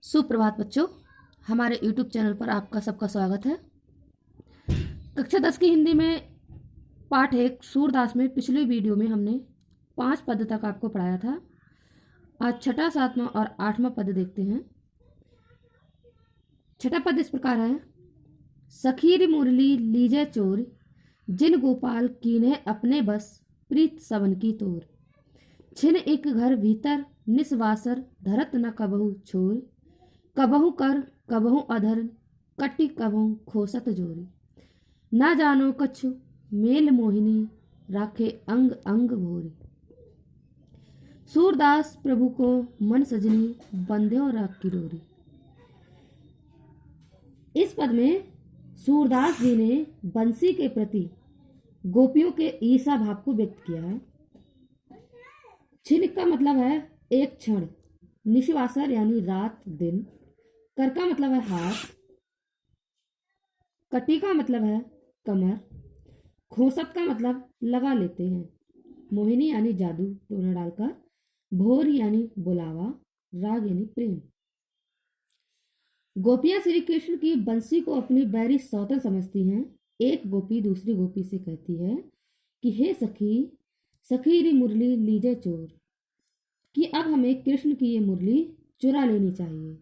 सुप्रभात बच्चों, हमारे YouTube चैनल पर आपका सबका स्वागत है। कक्षा 10 की हिंदी में पाठ 1 सूरदास में पिछले वीडियो में हमने 5 पद तक आपको पढ़ाया था। आज छठा, सातवां और 8वां पद देखते हैं। छठा पद इस प्रकार है। सखीर मुरली लीजे चोर, जिन गोपाल कीन्हे अपने बस, प्रीत सबन की तोर। छिन एक घर भीतर निस्वासर, धरत न कबहु छोर। कबहु कर कबहु अधर, कटी कबहु खोसत जोरी। ना जानो कछु मेल मोहिनी, राखे अंग अंग भोरी। सूरदास प्रभु को मन सजनी, बंध्यो राख की डोरी। इस पद में सूरदास जी ने बंसी के प्रति गोपियों के ईर्षा भाव को व्यक्त किया है। छिन का मतलब है एक क्षण, निश्वासर यानी रात दिन, कर का मतलब है हाथ, कटी का मतलब है कमर, खोसत का मतलब लगा लेते हैं, मोहिनी यानी जादू टोना डालकर, भोर यानी बुलावा, राग यानी प्रेम। गोपियां श्री कृष्ण की बंसी को अपनी बैरी सौतन समझती हैं। एक गोपी दूसरी गोपी से कहती है कि हे सखी, सखी री मुरली लीजे चोर, कि अब हमें कृष्ण की ये मुरली चुरा लेनी चाहिए,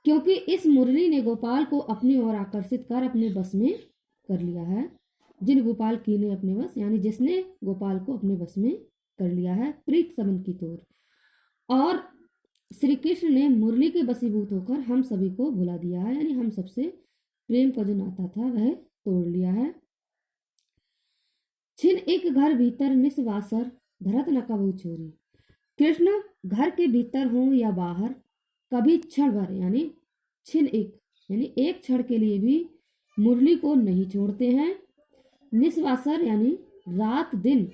क्योंकि इस मुरली ने गोपाल को अपनी ओर आकर्षित कर अपने बस में कर लिया है। जिन गोपाल की ने अपने बस यानी जिसने गोपाल को अपने बस में कर लिया है, प्रीत समन की तोर। और श्री कृष्ण ने मुरली के बसीभूत होकर हम सभी को भुला दिया है, यानी हम सबसे प्रेम का जो नाता था वह तोड़ लिया है। छिन एक घर भीतर निस्वासर, धरत न कबहु छोरी। कृष्ण घर के भीतर हो या बाहर, कभी क्षण भर यानी छिन एक यानी एक क्षण के लिए भी मुरली को नहीं छोड़ते हैं। निस्वासर यानी रात दिन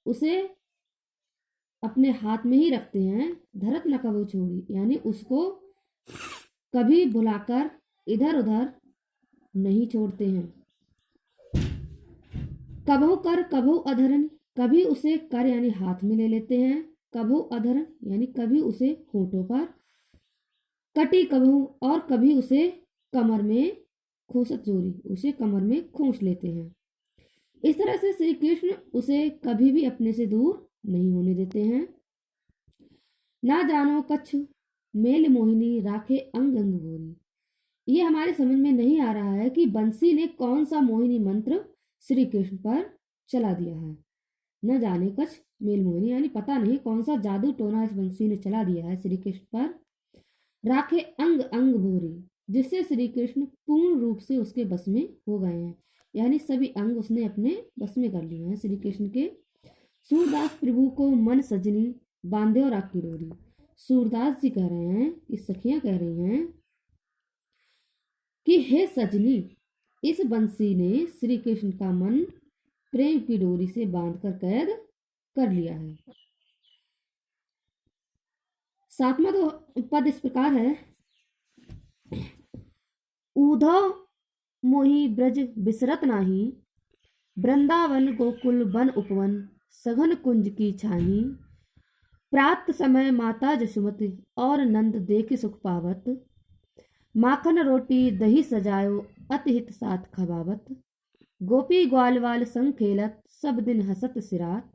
उसे अपने हाथ में ही रखते हैं। धरत न कबहु छोड़ी यानी उसको कभी भुलाकर इधर उधर नहीं छोड़ते हैं। कबहु कर कबहु अधरन, कभी उसे कर यानी हाथ में ले लेते हैं। कबहु अधरन यानी कभी उसे होठों पर। कटी कबहु और कभी उसे कमर में खोसत जोरी, उसे कमर में खोस लेते हैं। इस तरह से श्री कृष्ण उसे कभी भी अपने से दूर नहीं होने देते हैं। ना जानो कछु मेल मोहिनी, राखे अंग अंग भोरी। ये हमारे समझ में नहीं आ रहा है कि बंसी ने कौन सा मोहिनी मंत्र श्री कृष्ण पर चला दिया है। न जाने कछ मेल मोहिनी यानी पता नहीं कौन सा जादू टोना इस बंसी ने चला दिया है श्री कृष्ण पर। राखे अंग अंग भोरी, जिससे श्री कृष्ण पूर्ण रूप से उसके बस में हो गए हैं, यानी सभी अंग उसने अपने बस में कर लिए हैं श्री कृष्ण के। सूरदास प्रभु को मन सजनी, बांधे और राख की डोरी। सूरदास जी कह रहे हैं, इस सखियां कह रही हैं कि हे सजनी, इस बंसी ने श्री कृष्ण का मन प्रेम की डोरी से बांधकर कैद कर लिया है। सातवां पद इस प्रकार है। ऊधव मोहि ब्रज बिसरत नाही, वृंदावन गोकुल वन उपवन, सघन कुंज की छाही। प्रात समय माता जसुमति, और नंद देख सुख पावत। माखन रोटी दही सजायो, अति हित साथ खबावत। गोपी ग्वालवाल संग खेलत, सब दिन हसत सिरात।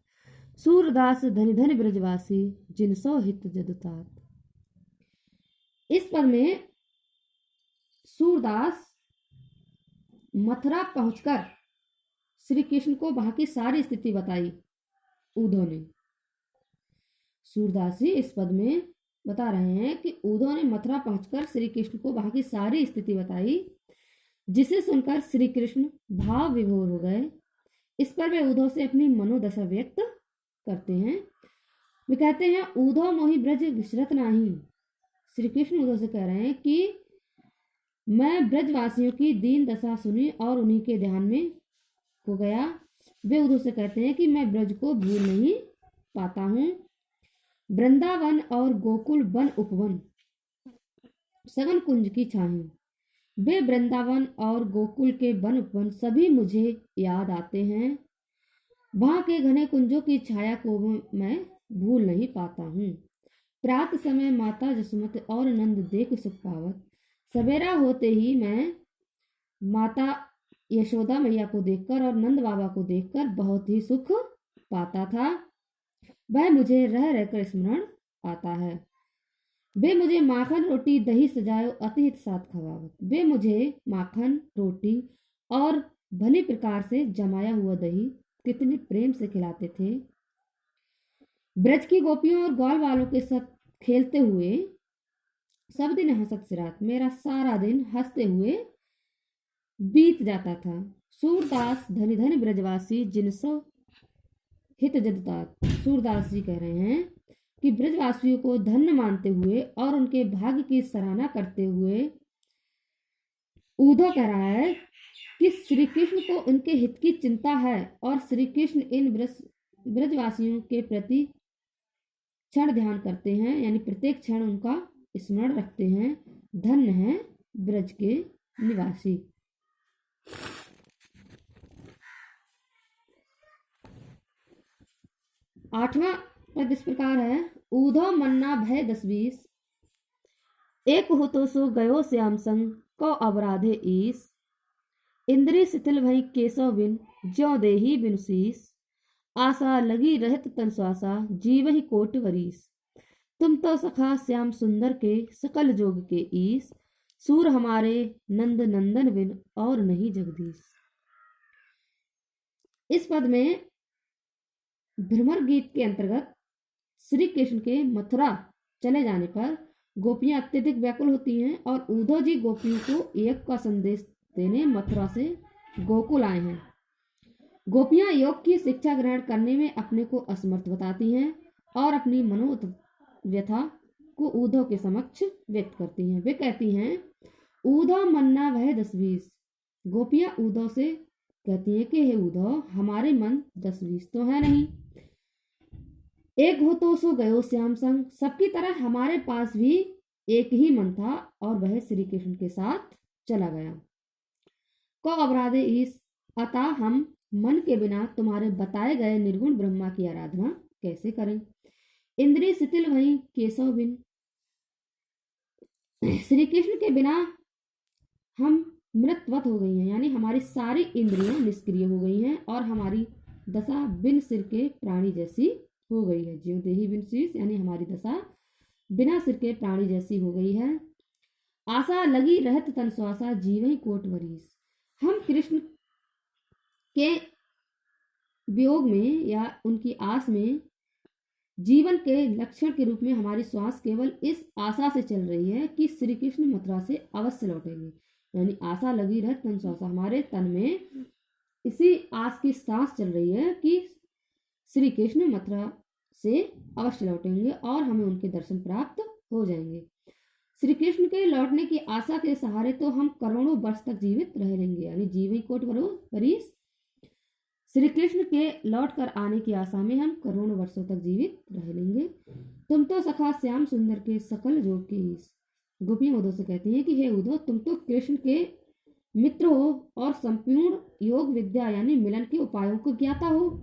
सूरदास धनि धनि ब्रजवासी, जिन सो हित जदुतात। इस पद में सूरदास मथुरा पहुंचकर श्री कृष्ण को वहां की सारी स्थिति बताई। उद्धव ने, सूरदास जी इस पद में बता रहे हैं कि उद्धव ने मथुरा पहुंचकर श्री कृष्ण को वहां की सारी स्थिति बताई, जिसे सुनकर श्री कृष्ण भाव विभोर हो गए। इस पर वे उद्धव से अपनी मनोदशा व्यक्त करते हैं। वे कहते हैं, उद्धव मोहि ब्रज विसरत नाही। श्री कृष्ण उद्धव से कह रहे हैं कि मैं ब्रजवासियों की दीन दशा सुनी और उन्हीं के ध्यान में हो गया। वे उद्धव से कहते हैं कि मैं ब्रज को भूल नहीं पाता हूं। वृंदावन और गोकुल वन उपवन, सघन कुंज की छाही। वे वृंदावन और गोकुल के वन उपवन सभी मुझे याद आते हैं। वहां के घने कुंजों की छाया को मैं भूल नहीं पाता हूँ। प्रात समय माता जसुमति और नंद देख सुख पावत। सवेरा होते ही मैं माता यशोदा मैया को देखकर और नंद बाबा को देखकर बहुत ही सुख पाता था। वह मुझे रह रहकर स्मरण आता है। वे मुझे माखन रोटी दही सजायो अतिहित साथ खवावत। वे मुझे माखन रोटी और भली प्रकार से जमाया हुआ दही कितने प्रेम से खिलाते थे। ब्रज की गोपियों और ग्वाल वालों के साथ खेलते हुए सब दिन हंसत सिरात मेरा सारा दिन हंसते हुए बीत जाता था। सूरदास धनी धनी ब्रजवासी जिनसो हित जदतात। सूरदास जी कह रहे हैं कि ब्रजवासियों को धन्य मानते हुए और उनके भाग्य की सराहना करते हुए उद्धव कह रहा है कि श्री कृष्ण को उनके हित की चिंता है और श्री कृष्ण इन ब्रजवासियों के प्रति क्षण ध्यान करते हैं, यानी प्रत्येक क्षण उनका स्मरण रखते हैं। धन्य है ब्रज के निवासी। 8वां पद इस प्रकार है। ऊधो मन्ना भय 10-20 एक हो तो सो गयो श्याम संग को अपराधे ईस। इंद्री शिथिल भई केसो बिन ज्यो देही बिन शीस। आशा लगी रहत तन श्वासा जीव ही कोट वरीस। तुम तो सखा श्याम सुंदर के सकल जोग के ईस। सूर हमारे नंद नंदन बिन और नहीं जगदीश। इस पद में भ्रमर गीत के अंतर्गत श्री कृष्ण के मथुरा चले जाने पर गोपियां अत्यधिक व्याकुल होती हैं और उद्धव जी गोपियों को एक का संदेश देने मथुरा से गोकुल आए हैं। गोपियां योग की शिक्षा ग्रहण करने में अपने को असमर्थ बताती हैं और अपनी मनोव्यथा को उद्धव के समक्ष व्यक्त करती हैं। वे कहती हैं, उद्धव मन्ना वह 10-20। गोपियां उद्धव से कहती हैं कि हे उद्धव, हमारे मन 10-20 तो है नहीं। एक हो तो सो गयो श्याम संग। सबकी तरह हमारे पास भी एक ही मन था और वह श्री कृष्ण के साथ चला गया। को अपराधे ईस, अतः हम मन के बिना तुम्हारे बताए गए निर्गुण ब्रह्मा की आराधना कैसे करें। इंद्रिय शिथिल वहीं केशव बिन, श्री कृष्ण के बिना हम मृतवत हो गई हैं, यानी हमारी सारी इंद्रियां निष्क्रिय हो गई हैं और हमारी दशा बिन सिर के प्राणी जैसी हो गई है। ज्यों देही बिन शीश, यानी हमारी दशा बिना सिर के प्राणी जैसी हो गई है। आशा लगी रहत तन श्वासा जीव कोट वरीस। हम कृष्ण के वियोग में या उनकी आस में जीवन के लक्षण के रूप में हमारी श्वास केवल इस आशा से चल रही है कि श्री कृष्ण मथुरा से अवश्य लौटेंगे। यानी आशा लगी रहत तन श्वासा, हमारे तन में इसी आस की सांस चल रही है कि श्री कृष्ण मथुरा से अवश्य लौटेंगे और हमें उनके दर्शन प्राप्त हो जाएंगे। श्री कृष्ण के लौटने की आशा के सहारे तो हम करोड़ों वर्ष तक जीवित रह लेंगे, यानी जीवन कोट वरीस। श्री कृष्ण के लौट कर आने की आशा में हम करोड़ों वर्षों तक जीवित रह लेंगे। तुम तो सखा श्याम सुंदर के सकल जोग के ईश। गोपियां उद्धव से कहती हैं कि हे उद्धव, तुम तो कृष्ण के मित्र हो और संपूर्ण योग विद्या यानी मिलन के उपायों को ज्ञाता हो।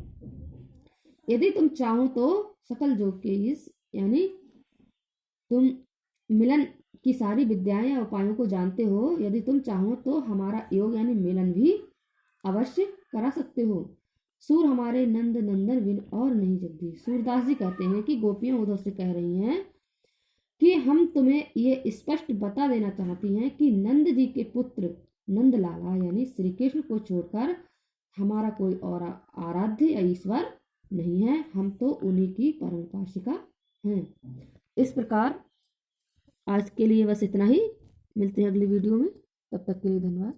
यदि तुम चाहो तो सकल जोग के ईश, यानी तुम मिलन की सारी विद्याएं या उपायों को जानते हो। यदि तुम चाहो तो हमारा योग यानी मिलन भी अवश्य करा सकते हो। सूर हमारे नंद नंदन बिन और नहीं जगदीश। सूरदास जी कहते हैं कि गोपियां उद्धव से कह रही हैं कि हम तुम्हें ये स्पष्ट बता देना चाहती हैं कि नंद जी के पुत्र नंद लाला यानी श्री कृष्ण को छोड़कर हमारा कोई और आराध्य या ईश्वर नहीं है। हम तो उन्हीं की परम उपासिका हैं। इस प्रकार आज के लिए बस इतना ही। मिलते हैं अगली वीडियो में, तब तक के लिए धन्यवाद।